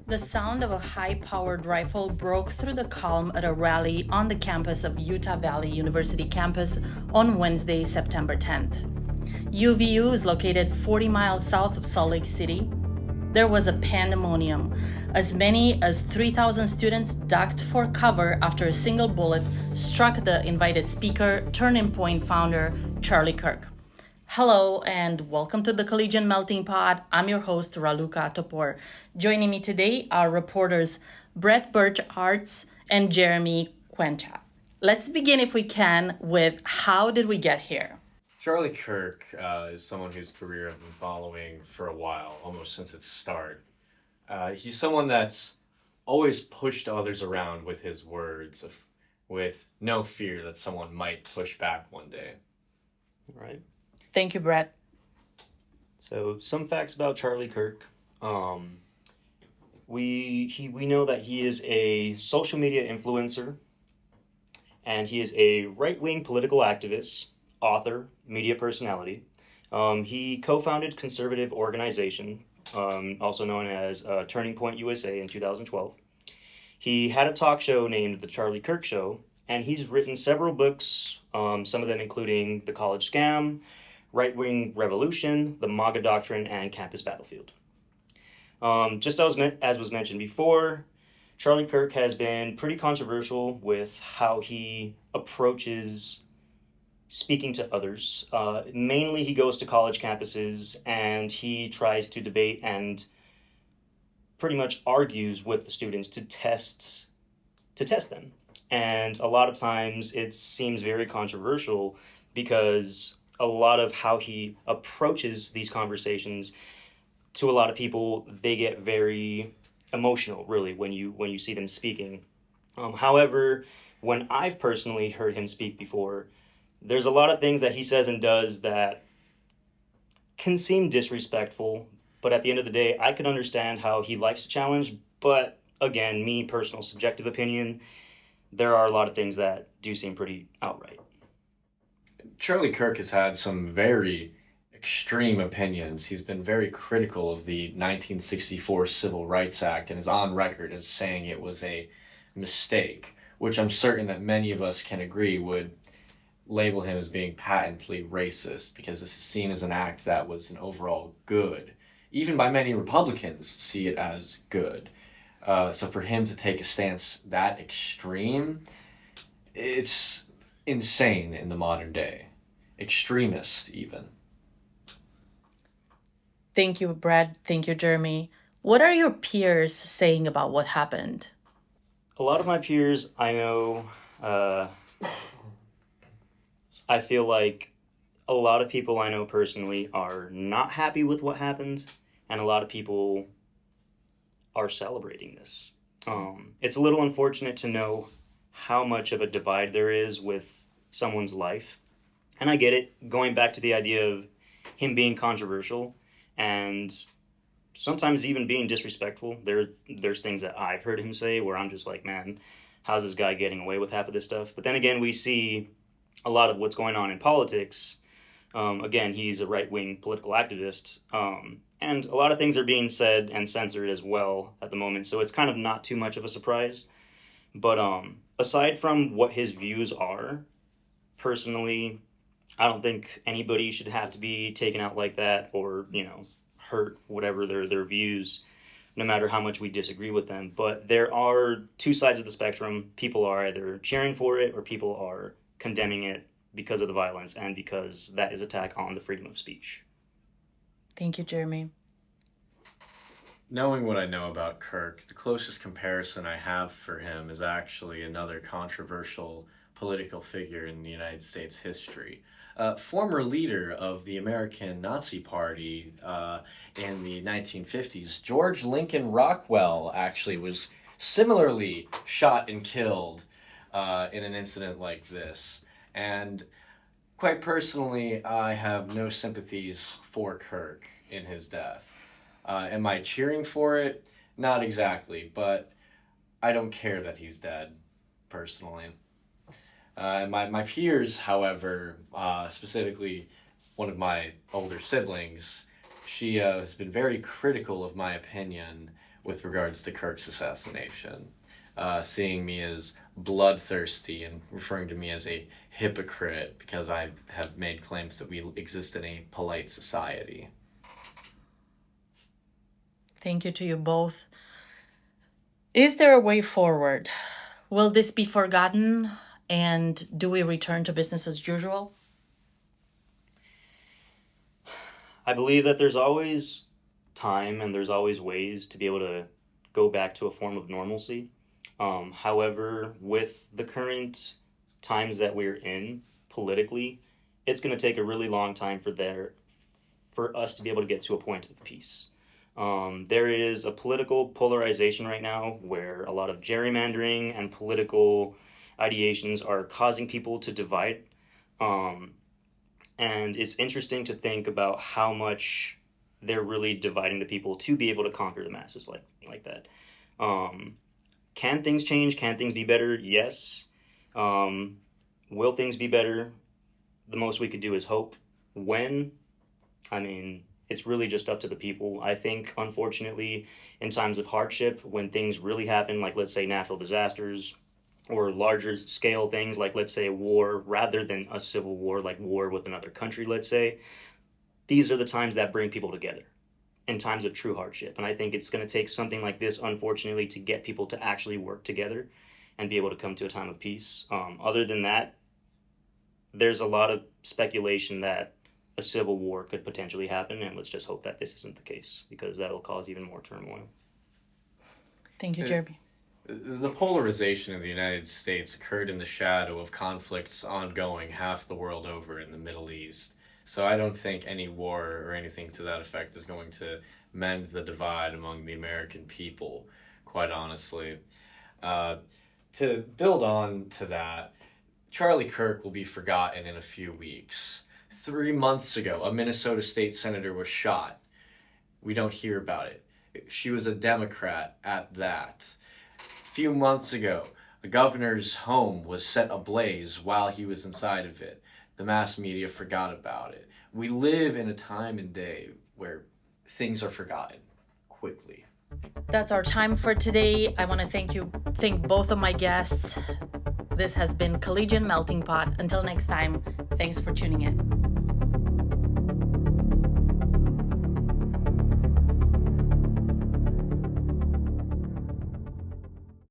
The sound of a high-powered rifle broke through the calm at a rally on the campus of Utah Valley University campus on Wednesday, September 10th. UVU is located 40 miles south of Salt Lake City. There was a pandemonium. As many as 3,000 students ducked for cover after a single bullet struck the invited speaker, Turning Point founder Charlie Kirk. Hello and welcome to the Collegian Melting Pot. I'm your host, RalucaPcast. Joining me today are reporters Brett Birch-Arts and Jeremy Quencha. Let's begin, if we can, with how did we get here? Charlie Kirk is someone whose career I've been following for a while, almost since its start. He's someone that's always pushed others around with his words, with no fear that someone might push back one day. Right. Thank you, Brett. So some facts about Charlie Kirk. We know that he is a social media influencer, and he is a right-wing political activist, author, media personality. He co-founded conservative organization, also known as Turning Point USA, in 2012. He had a talk show named The Charlie Kirk Show, and he's written several books, some of them including The College Scam, Right-Wing Revolution, The MAGA Doctrine, and Campus Battlefield. Just as was mentioned before, Charlie Kirk has been pretty controversial with how he approaches speaking to others. Mainly he goes to college campuses and he tries to debate and pretty much argues with the students to test them. And a lot of times it seems very controversial because a lot of how he approaches these conversations, to a lot of people, they get very emotional, really, when you see them speaking. However, when I've personally heard him speak before, there's a lot of things that he says and does that can seem disrespectful, but at the end of the day, I can understand how he likes to challenge, but again, me, personal subjective opinion, there are a lot of things that do seem pretty outright. Charlie Kirk has had some very extreme opinions. He's been very critical of the 1964 Civil Rights Act and is on record as saying it was a mistake, which I'm certain that many of us can agree would label him as being patently racist, because this is seen as an act that was an overall good. Even by many Republicans see it as good. So for him to take a stance that extreme, it's insane in the modern day. Extremist, even. Thank you, Brett. Thank you, Jeremy. What are your peers saying about what happened? A lot of my peers, I know, I feel like a lot of people I know personally are not happy with what happened, and a lot of people are celebrating this. It's a little unfortunate to know how much of a divide there is with someone's life. And I get it, going back to the idea of him being controversial and sometimes even being disrespectful. There's things that I've heard him say where I'm just like, man, how's this guy getting away with half of this stuff? But then again, we see a lot of what's going on in politics. Again, he's a right-wing political activist, and a lot of things are being said and censored as well at the moment, so it's kind of not too much of a surprise. But aside from what his views are, personally, I don't think anybody should have to be taken out like that or, hurt whatever their views, no matter how much we disagree with them. But there are two sides of the spectrum. People are either cheering for it or people are condemning it because of the violence and because that is attack on the freedom of speech. Thank you, Jeremy. Knowing what I know about Kirk, the closest comparison I have for him is actually another controversial political figure in the United States history. Former leader of the American Nazi Party in the 1950s, George Lincoln Rockwell, actually was similarly shot and killed in an incident like this. And quite personally, I have no sympathies for Kirk in his death. Am I cheering for it? Not exactly, but I don't care that he's dead, personally. My peers, however, specifically one of my older siblings, she has been very critical of my opinion with regards to Kirk's assassination, seeing me as bloodthirsty and referring to me as a hypocrite because I have made claims that we exist in a polite society. Thank you to you both. Is there a way forward? Will this be forgotten? And do we return to business as usual? I believe that there's always time and there's always ways to be able to go back to a form of normalcy. However, with the current times that we're in politically, it's going to take a really long time for us to be able to get to a point of peace. There is a political polarization right now where a lot of gerrymandering and political ideations are causing people to divide. And it's interesting to think about how much they're really dividing the people to be able to conquer the masses like that. Can things change? Can things be better? Yes. Will things be better? The most we could do is hope. When? I mean, it's really just up to the people. I think, unfortunately, in times of hardship, when things really happen, like let's say natural disasters, or larger scale things like, let's say, war, rather than a civil war, like war with another country, let's say, these are the times that bring people together in times of true hardship. And I think it's going to take something like this, unfortunately, to get people to actually work together and be able to come to a time of peace. Other than that, there's a lot of speculation that a civil war could potentially happen, and let's just hope that this isn't the case, because that'll cause even more turmoil. Thank you, Jeremy. The polarization of the United States occurred in the shadow of conflicts ongoing half the world over in the Middle East. So I don't think any war or anything to that effect is going to mend the divide among the American people, quite honestly. To build on to that, Charlie Kirk will be forgotten in a few weeks. 3 months ago, a Minnesota state senator was shot. We don't hear about it. She was a Democrat at that. A few months ago, a governor's home was set ablaze while he was inside of it. The mass media forgot about it. We live in a time and day where things are forgotten quickly. That's our time for today. I want to thank both of my guests. This has been Collegian Melting Pot. Until next time, thanks for tuning in.